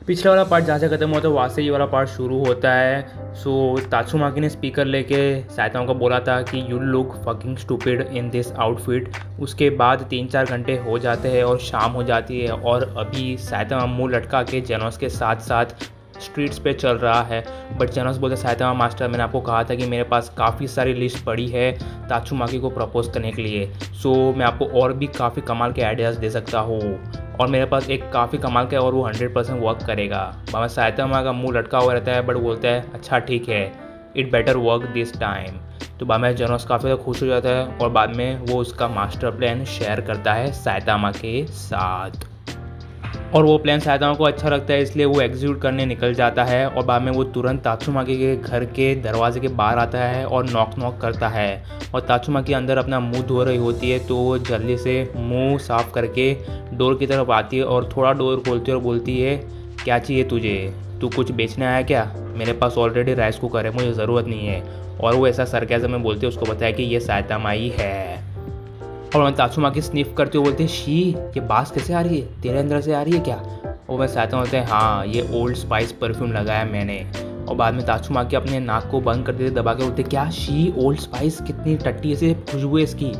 पिछला वाला पार्ट जहाँ से खत्म होता है वहाँ से ये वाला पार्ट शुरू होता है। सो तात्सुमाकी ने स्पीकर लेके साइतामा को बोला था कि you look fucking stupid in this outfit. उसके बाद 3-4 घंटे हो जाते हैं और शाम हो जाती है और अभी साइतामा मुंह लटका के जेनोस के साथ साथ स्ट्रीट्स पे चल रहा है। बट जेनोस बोलते साइतामा मास्टर, मैंने आपको कहा था कि मेरे पास काफ़ी सारी लिस्ट पड़ी है तात्सुमाकी को प्रपोज करने के लिए। सो मैं आपको और भी काफ़ी कमाल के आइडियाज़ दे सकता हूँ और मेरे पास एक काफ़ी कमाल का है और वो 100% वर्क करेगा। बाबा साइतामा का मुंह लटका हुआ रहता है बट बोलता है अच्छा ठीक है, it better work this time. तो बाद में जेनोस काफ़ी ज़्यादा खुश हो जाता है और बाद में वो उसका मास्टर प्लान शेयर करता है साइतामा के साथ। और वो प्लान साइतामा को अच्छा लगता है इसलिए वो एग्जीक्यूट करने निकल जाता है और बाद में वो तुरंत तात्सुमाकी के घर के दरवाजे के बाहर आता है और नॉक नॉक करता है। और तात्सुमाकी अंदर अपना मुंह धो रही होती है तो वो जल्दी से मुंह साफ करके डोर की तरफ आती है और थोड़ा डोर खोलती है और बोलती है क्या चाहिए तुझे, तू कुछ बेचने आया क्या? मेरे पास ऑलरेडी राइस कुकर है, मुझे ज़रूरत नहीं है। और वो ऐसा सरकाज़म में बोलती है, उसको बताया कि ये साइतामा ही है। और मैं तात्सुमाकी स्निफ करते हुए बोलते हैं शी, ये बास कैसे आ रही है, तेरे अंदर से आ रही है क्या? और मैं साइतामा बोलते हैं हाँ, ये ओल्ड स्पाइस परफ्यूम लगाया मैंने। और बाद में तात्सुमाकी अपने नाक को बंद कर देते दबा के बोलते क्या शी, ओल्ड स्पाइस, कितनी टट्टी से खुशबू है इसकी।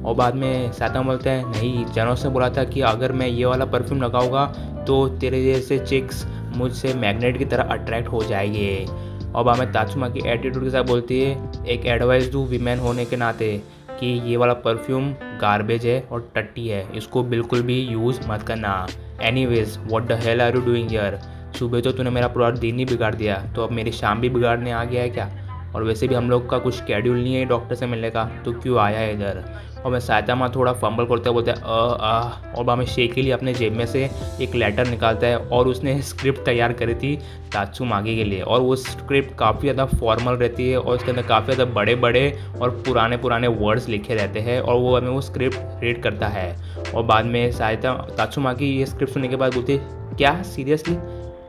और बाद में साइतामा बोलते हैं नहीं, जेनोस ने बोला था कि अगर मैं ये वाला परफ्यूम लगाऊंगा तो तेरे जैसे चिक्स मुझसे मैग्नेट की तरह अट्रैक्ट हो जाएंगे। और बाद में तात्सुमाकी एटीट्यूड के साथ बोलती है एक एडवाइस दूँ वीमेन होने के नाते कि ये वाला परफ्यूम गार्बेज है और टट्टी है, इसको बिल्कुल भी यूज़ मत करना। Anyways what the hell are you doing here? सुबह तो तूने मेरा पूरा दिन ही बिगाड़ दिया, तो अब मेरी शाम भी बिगाड़ने आ गया है क्या? और वैसे भी हम लोग का कुछ शेड्यूल नहीं है डॉक्टर से मिलने का, तो क्यों आया है इधर? और मैं साइतामा थोड़ा फंबल करते हुए बोलता है और बाद में शेकीली अपने जेब में से एक लेटर निकालता है और उसने स्क्रिप्ट तैयार करी थी तात्सुमाकी के लिए। और वो स्क्रिप्ट काफ़ी ज़्यादा फॉर्मल रहती है और उसके अंदर काफ़ी ज़्यादा बड़े बड़े और पुराने पुराने वर्ड्स लिखे रहते हैं और वो हमें वो स्क्रिप्ट रीड करता है। और बाद में तात्सुमाकी ये स्क्रिप्ट सुनने के बाद बोलती क्या सीरियसली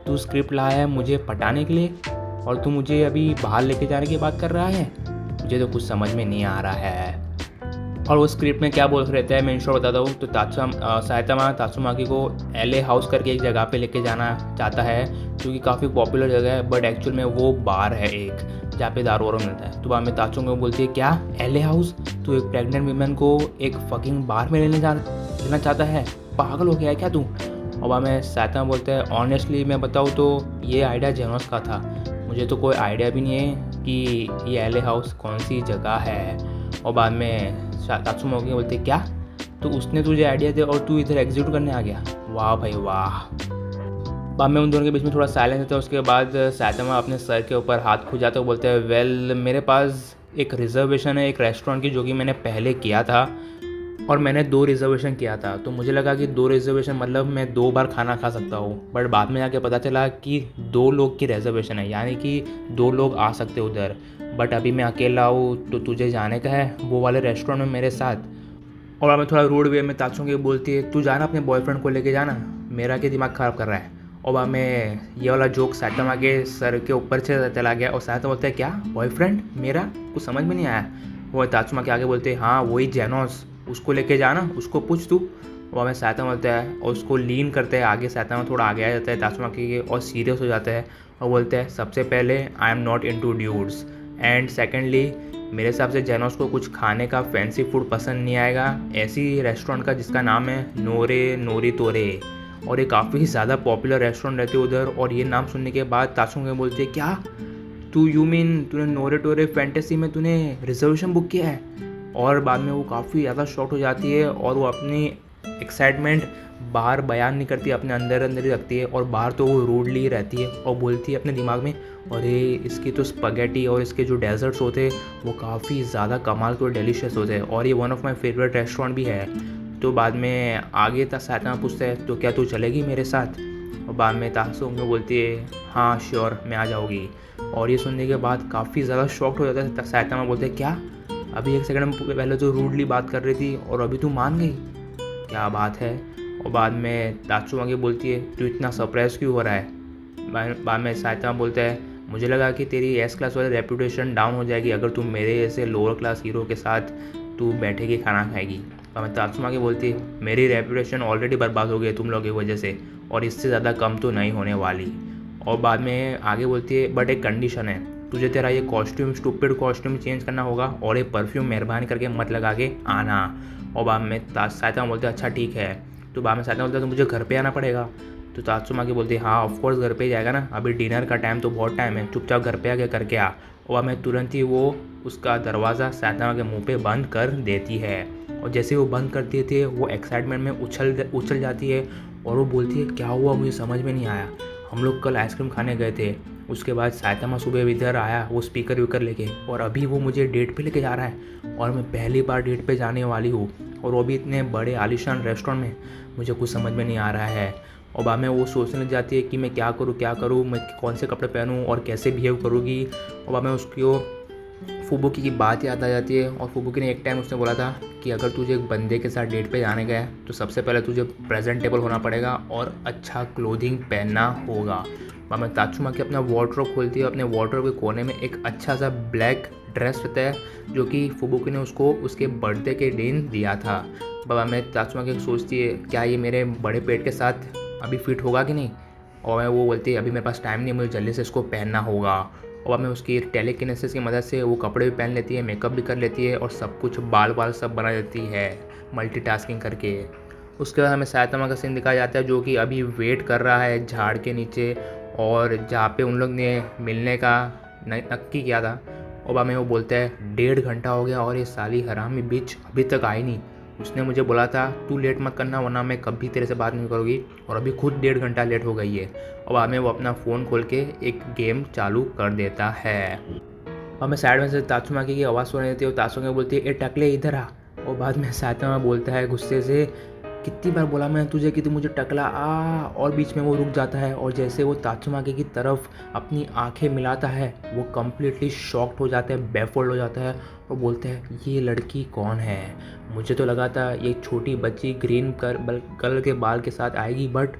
तू स्क्रिप्ट लाया है मुझे पटाने के लिए और तू मुझे अभी बाहर लेके जाने की बात कर रहा है? मुझे तो कुछ समझ में नहीं आ रहा है। और वो स्क्रिप्ट में क्या बोल रहता है मैं इन शॉर्ट बताता हूँ। तो साइतामा तात्सुमाकी को एले हाउस करके एक जगह पे लेके जाना चाहता है जो कि काफ़ी पॉपुलर जगह है, बट एक्चुअल में वो बार है एक जहाँ पे दारू वारू मिलता है। तो बाद में तात्सुमाकी बोलती है क्या एले हाउस, तू एक प्रेग्नेंट वीमेन को एक फकिंग बार में लेना चाहता है, पागल हो गया है क्या तू? और बाद में साइतामा बोलते हैं ऑनेस्टली मैं बताऊँ तो ये आइडिया जेनोस का था, मुझे तो कोई आइडिया भी नहीं है कि ये एले हाउस कौन सी जगह है। और बाद में तात्सुमाकी बोलते क्या तो उसने तुझे आइडिया दिया और तू इधर एग्जीक्यूट करने आ गया? वाह भाई वाह। बाद में उन दोनों के बीच में थोड़ा साइलेंस होता है। उसके बाद साइतामा अपने सर के ऊपर हाथ खुजाते हुए बोलते हैं वेल मेरे पास एक रिजर्वेशन है एक रेस्टोरेंट की जो कि मैंने पहले किया था और मैंने 2 रिजर्वेशन किया था, तो मुझे लगा कि 2 रिजर्वेशन मतलब मैं 2 बार खाना खा सकता हूँ। बट बाद में जाके पता चला कि 2 लोग की रिजर्वेशन है, यानी कि 2 लोग आ सकते उधर। बट अभी मैं अकेला हूँ तो तुझे जाने का है वो वाले रेस्टोरेंट में मेरे साथ। और बाद में थोड़ा रूड वे में तात्सुमाकी बोलती है तू जाना अपने बॉयफ्रेंड को लेके जाना, मेरा क्या दिमाग ख़राब कर रहा है। और बाद में ये वाला जोक साइतामा के सर के ऊपर से चला गया और साइतामा बोलता है क्या बॉयफ्रेंड मेरा, कुछ समझ में नहीं आया। वो तात्सुमाकी आगे बोलते हैं हाँ वही जेनोस, उसको लेके जाना, उसको पूछ तू। और हमें साइतामा बोलता है और उसको लीन करते हैं आगे, साइतामा थोड़ा आगे आ जाता है तात्सुमाकी के और सीरियस हो जाता है और बोलते हैं सबसे पहले I am not into dudes and secondly मेरे हिसाब से जेनोस को कुछ खाने का फैंसी फूड पसंद नहीं आएगा ऐसी रेस्टोरेंट का जिसका नाम है नोरे नोरी तोरे, और ये काफ़ी ज़्यादा पॉपुलर रेस्टोरेंट रहते उधर। और ये नाम सुनने के बाद तात्सुमाकी बोलते हैं क्या तू यू मीन तूने नोरे टोरे फैंटेसी में तूने रिजर्वेशन बुक किया है? और बाद में वो काफ़ी ज़्यादा शॉक हो जाती है और वो अपनी एक्साइटमेंट बाहर बयान नहीं करती, अपने अंदर अंदर ही रखती है और बाहर तो वो रूडली ही रहती है और बोलती है अपने दिमाग में अरे इसकी तो स्पगेटी और इसके जो डेजर्ट्स होते हैं वो काफ़ी ज़्यादा कमाल के और डिलीशियस होते हैं और ये one of my favourite restaurant भी है। तो बाद में आगे तक साइतामा पूछता है तो क्या तू चलेगी मेरे साथ? और बाद में तात्सुमाकी बोलती है हाँ श्योर मैं आ जाऊँगी। और ये सुनने के बाद काफ़ी ज़्यादा शॉक्ड हो जाता है। साइतामा बोलते हैं क्या अभी एक सेकंड पहले तो रूडली बात कर रही थी और अभी तू मान गई, क्या बात है? और बाद में तात्सुमाकी बोलती है तू इतना सरप्राइज क्यों हो रहा है? बाद में साइतामा बोलता है मुझे लगा कि तेरी एस क्लास वाली रेपुटेशन डाउन हो जाएगी अगर तू मेरे जैसे लोअर क्लास हीरो के साथ तू बैठेगी खाना खाएगी। बाद में तात्सुमाकी बोलती है मेरी रेपुटेशन ऑलरेडी बर्बाद हो गई है तुम लोगों की वजह से और इससे ज़्यादा कम तो नहीं होने वाली। और बाद में आगे बोलती है बट एक कंडीशन है, तुझे तेरा ये कॉस्ट्यूम स्टूपिड कॉस्ट्यूम चेंज करना होगा और ये परफ्यूम मेहरबानी करके मत लगा के आना। और बाद में साइतामा बोलते अच्छा ठीक है। तो बाद में साइतामा बोलता है तो मुझे घर पे आना पड़ेगा। तो तात्सुमाकी बोलती है हाँ ऑफकोर्स घर पे जाएगा ना, अभी डिनर का टाइम तो बहुत टाइम है, चुपचाप घर पे आके करके आ। और मैं तुरंत ही वो उसका दरवाज़ा साइतामा के मुंह पे बंद कर देती है। और जैसे वो बंद करती थे वो एक्साइटमेंट में उछल जाती है और वो बोलती है क्या हुआ मुझे समझ में नहीं आया, हम लोग कल आइसक्रीम खाने गए थे, उसके बाद साइतामा सुबह इधर आया वो स्पीकर वीकर लेके और अभी वो मुझे डेट पे लेके जा रहा है और मैं पहली बार डेट पे जाने वाली हूँ और वो भी इतने बड़े आलीशान रेस्टोरेंट में, मुझे कुछ समझ में नहीं आ रहा है। और बाद में वो सोचने लग जाती है कि मैं क्या करूँ, मैं कौन से कपड़े पहनूँ और कैसे बिहेव करूँगी। और बाद में उसको फुबुकी की बात याद आ जाती है और फुबुकी ने एक टाइम उसने बोला था कि अगर तुझे एक बंदे के साथ डेट पे जाने गया है तो सबसे पहले तुझे प्रेजेंटेबल होना पड़ेगा और अच्छा क्लोथिंग पहनना होगा। बाद में तात्सुमाकी अपना वार्डरोब खोलती है, अपने वार्डरोब के कोने में एक अच्छा सा ब्लैक ड्रेस रहता है जो कि फुबुकी ने उसको उसके बर्थडे के दिन दिया था। बाद में तात्सुमाकी सोचती है क्या ये मेरे बड़े पेट के साथ अभी फिट होगा कि नहीं, और वो बोलती है अभी मेरे पास टाइम नहीं, मुझे जल्दी से इसको पहनना होगा। और मैं उसकी टेलीकिनेसिस की मदद से वो कपड़े भी पहन लेती है, मेकअप भी कर लेती है और सब कुछ बाल सब बना देती है मल्टीटास्किंग करके। उसके बाद हमें साइतामा का सीन दिखाया जाता है जो कि अभी वेट कर रहा है झाड़ के नीचे और जहाँ पे उन लोग ने मिलने का नक्की किया था। और बाद में वो बोलता है 1.5 घंटा हो गया और ये साली हरामी बिच अभी तक आई नहीं, उसने मुझे बोला था तू लेट मत करना वरना मैं कभी तेरे से बात नहीं करूँगी और अभी खुद 1.5 घंटा लेट हो गई है। और बाद में वो अपना फ़ोन खोल के एक गेम चालू कर देता है। और मैं साइड में से तात्सुमाकी की आवाज़ सुन रही थी और तात्सुमाकी बोलती है ए टकले इधर आ। और बाद में साइतामा बोलता है गुस्से से कितनी बार बोला मैं तुझे कि तू मुझे टकला आ, और बीच में वो रुक जाता है और जैसे वो तात्सुमाकी की तरफ अपनी आंखें मिलाता है वो कम्प्लीटली शॉक्ड हो जाता है, बैफोल्ड हो जाता है और बोलता है ये लड़की कौन है, मुझे तो लगा था ये छोटी बच्ची ग्रीन कलर के बाल के साथ आएगी बट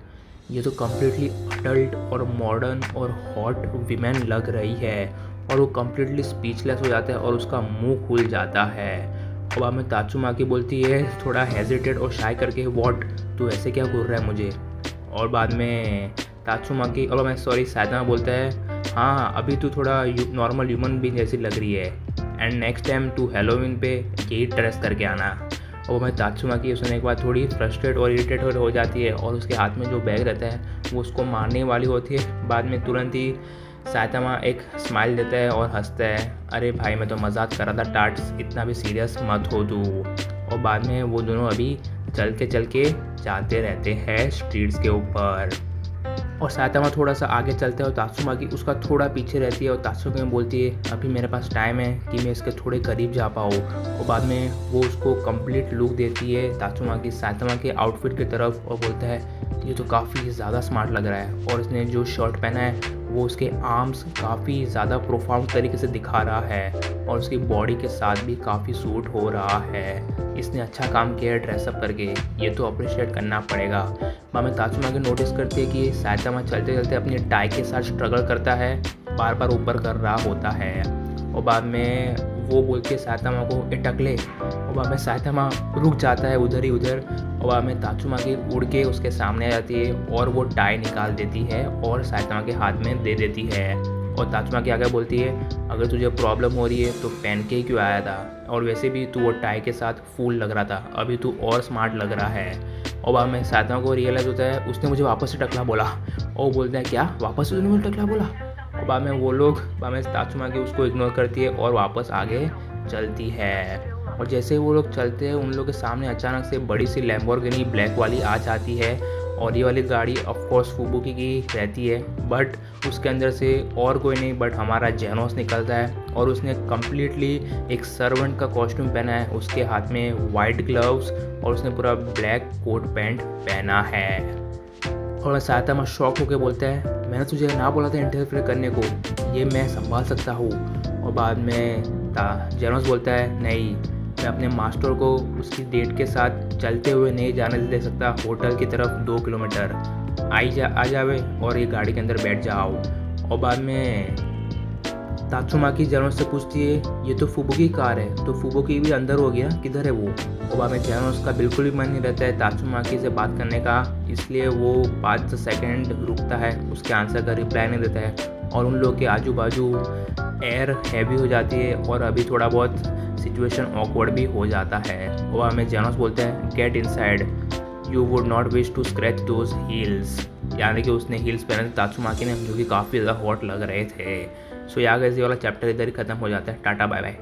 ये तो कम्प्लीटली अडल्ट और मॉडर्न और हॉट वीमेन लग रही है। और वो कम्प्लीटली स्पीचलेस हो जाता है और उसका मुंह खुल जाता है। और बाद में तात्सुमाकी बोलती है थोड़ा हेजिटेट और शाय करके व्हाट तू ऐसे क्या घूर रहा है मुझे। और बाद में तात्सुमाकी और मैं साइतामा बोलता है हाँ अभी तू थोड़ा नॉर्मल ह्यूमन बीइंग जैसी लग रही है एंड नेक्स्ट टाइम तू हैलोवीन पे यही ड्रेस करके आना। और मैं तात्सुमाकी सुनने के बाद थोड़ी फ्रस्ट्रेट और इरिटेट हो जाती है और उसके हाथ में जो बैग रहता है वो उसको मारने वाली होती है। बाद में तुरंत ही साइतामा एक स्माइल देता है और हंसता है अरे भाई मैं तो मजाक कर रहा था टाट्स, इतना भी सीरियस मत हो तू। और बाद में वो दोनों अभी चल के जाते रहते हैं स्ट्रीट्स के ऊपर और साइतामा थोड़ा सा आगे चलता है और तात्सुमाकी उसका थोड़ा पीछे रहती है और तात्सुमाकी में बोलती है अभी मेरे पास टाइम है कि मैं इसके थोड़े करीब जा पाऊँ। और बाद में वो उसको कंप्लीट लुक देती है तात्सुमाकी साइतामा के आउटफिट की तरफ और बोलता है ये तो काफ़ी ज़्यादा स्मार्ट लग रहा है और इसने जो शर्ट पहना है वो उसके आर्म्स काफ़ी ज़्यादा प्रोफाउंड तरीके से दिखा रहा है और उसकी बॉडी के साथ भी काफ़ी सूट हो रहा है, इसने अच्छा काम किया है ड्रेसअप करके, ये तो अप्रिशिएट करना पड़ेगा। मामे तात्सुमाकी नोटिस करती है कि साइतामा चलते चलते अपनी टाई के साथ स्ट्रगल करता है, बार बार ऊपर कर रहा होता है। और बाद में वो बोल के साइतामा को टकले और बाद में साइतामा रुक जाता है उधर ही उधर और बाद में तात्सुमाकी उड़ के उसके सामने आ जाती है और वो टाई निकाल देती है और साइतामा के हाथ में दे देती है। और तात्सुमाकी आगे बोलती है अगर तुझे प्रॉब्लम हो रही है तो पहन के क्यों आया था, और वैसे भी तू वो टाई के साथ फूल लग रहा था, अभी तू और स्मार्ट लग रहा है। और बाद में साइतामा को रियलाइज़ होता है उसने मुझे वापस से टकला बोला और वो बोलता है क्या वापस से मुझे टकला बोला। और बाद में वो लोग बाद में तात्सुमाकी उसको इग्नोर करती है और वापस आगे चलती है। और जैसे ही वो लोग चलते हैं उन लोगों के सामने अचानक से बड़ी सी लैम्बोर्गिनी ब्लैक वाली आ जाती है और ये वाली गाड़ी ऑफकोर्स फुबुकी की रहती है बट उसके अंदर से और कोई नहीं बट हमारा जेनोस निकलता है और उसने कम्प्लीटली एक सर्वेंट का कॉस्ट्यूम पहना है, उसके हाथ में वाइट ग्लव्स और उसने पूरा ब्लैक कोट पैंट पहना है। और साइतामा शॉक होकर बोलता है मैंने तुझे ना बोला था इंटरफेयर करने को, ये मैं संभाल सकता हूँ। और बाद में जेनोस बोलता है नहीं, मैं अपने मास्टर को उसकी डेट के साथ चलते हुए नहीं जाने दे सकता होटल की तरफ 2 किलोमीटर, आ जावे और ये गाड़ी के अंदर बैठ जाओ। और बाद में तात्सुमाकी जेनोस से पूछती है ये तो फुबुकी की कार है, तो फुबुकी भी अंदर होगी ना, किधर है वो। ओबा में जेनोस का बिल्कुल भी मन नहीं रहता है तात्सुमाकी से बात करने का, इसलिए वो 5 सेकंड रुकता है, उसके आंसर का रिप्लाई नहीं देता है और उन लोग के आजू बाजू एयर हैवी हो जाती है और अभी थोड़ा बहुत सिचुएशन ऑकवर्ड भी हो जाता है। ओबा में जेनोस बोलते हैं get inside, you would not wish to scratch those heels, यानी कि उसने हील्स पहने थे तात्सुमाकी ने, जो कि काफ़ी ज़्यादा हॉट लग रहे थे। सो यहाँ ये वाला चैप्टर इधर ही खत्म हो जाता है। Tata bye bye.